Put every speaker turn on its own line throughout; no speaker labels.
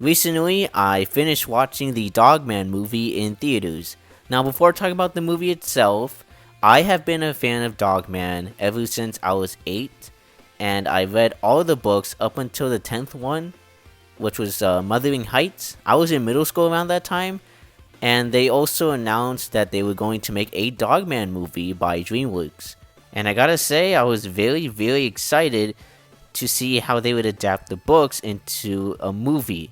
Recently, I finished watching the Dogman movie in theaters. Now, before talking about the movie itself, I have been a fan of Dogman ever since I was 8, and I read all the books up until the 10th one, which was Mothering Heights. I was in middle school around that time, and they also announced that they were going to make a Dogman movie by DreamWorks. And I gotta say, I was very, very excited to see how they would adapt the books into a movie.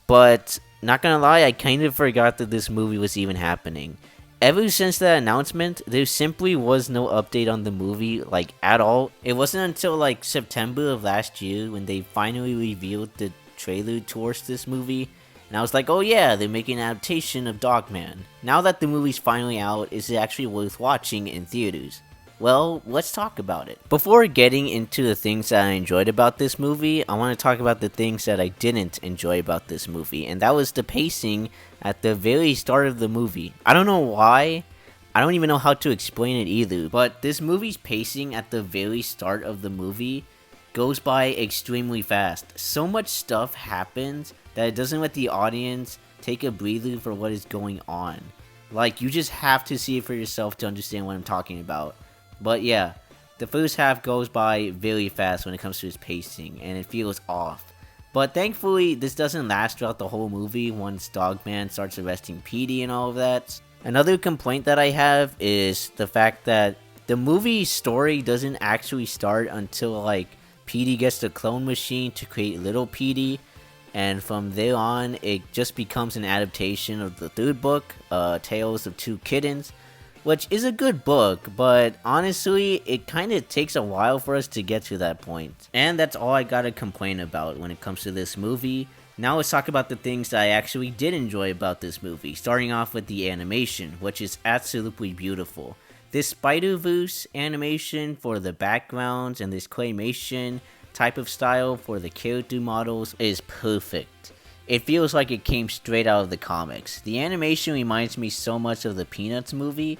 But not gonna lie, I kind of forgot that this movie was even happening. Ever since that announcement, there simply was no update on the movie, like, at all. It wasn't until, like, September of last year when they finally revealed the trailer towards this movie. And I was like, oh yeah, they're making an adaptation of Dogman. Now that the movie's finally out, is it actually worth watching in theaters? Well, let's talk about it. Before getting into the things that I enjoyed about this movie, I want to talk about the things that I didn't enjoy about this movie, and that was the pacing at the very start of the movie. I don't know why, I don't even know how to explain it either, but this movie's pacing at the very start of the movie goes by extremely fast. So much stuff happens that it doesn't let the audience take a breather for what is going on. Like, you just have to see it for yourself to understand what I'm talking about. But yeah, the first half goes by very fast when it comes to its pacing, and it feels off. But thankfully, this doesn't last throughout the whole movie once Dogman starts arresting Petey and all of that. Another complaint that I have is the fact that the movie's story doesn't actually start until, like, Petey gets the clone machine to create Little Petey, and from there on, it just becomes an adaptation of the third book, Tales of Two Kittens, which is a good book, but honestly, it kind of takes a while for us to get to that point. And that's all I gotta complain about when it comes to this movie. Now let's talk about the things that I actually did enjoy about this movie, starting off with the animation, which is absolutely beautiful. This Spider-Verse animation for the backgrounds and this claymation type of style for the character models is perfect. It feels like it came straight out of the comics. The animation reminds me so much of the Peanuts movie,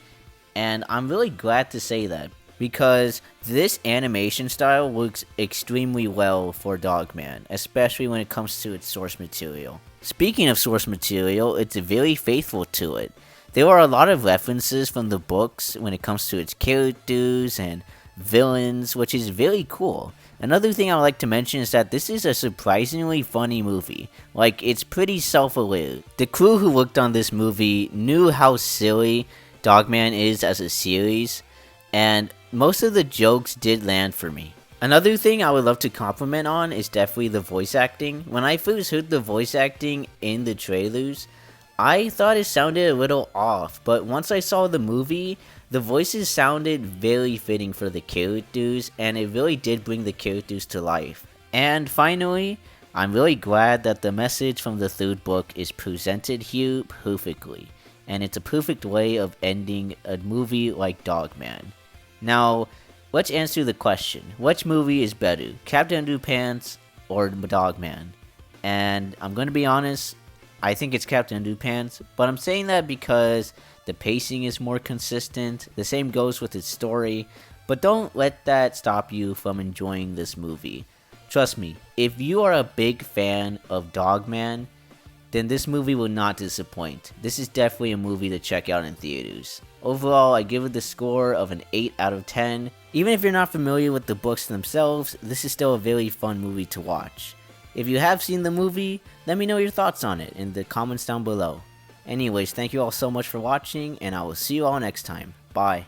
and I'm really glad to say that, because this animation style works extremely well for Dogman, especially when it comes to its source material. Speaking of source material, it's very faithful to it. There are a lot of references from the books when it comes to its characters and villains, which is very cool. Another thing I would like to mention is that this is a surprisingly funny movie. Like, it's pretty self-aware. The crew who worked on this movie knew how silly Dogman is as a series, and most of the jokes did land for me. Another thing I would love to compliment on is definitely the voice acting. When I first heard the voice acting in the trailers, I thought it sounded a little off, but once I saw the movie, the voices sounded very fitting for the characters, and it really did bring the characters to life. And finally, I'm really glad that the message from the third book is presented here perfectly, and it's a perfect way of ending a movie like Dogman. Now, let's answer the question, which movie is better, Captain Underpants or Dogman? And I'm going to be honest, I think it's Captain Underpants, but I'm saying that because the pacing is more consistent, the same goes with its story, but don't let that stop you from enjoying this movie. Trust me, if you are a big fan of Dogman, then this movie will not disappoint. This is definitely a movie to check out in theaters. Overall, I give it the score of an 8 out of 10. Even if you're not familiar with the books themselves, this is still a very fun movie to watch. If you have seen the movie, let me know your thoughts on it in the comments down below. Anyways, thank you all so much for watching, and I will see you all next time. Bye.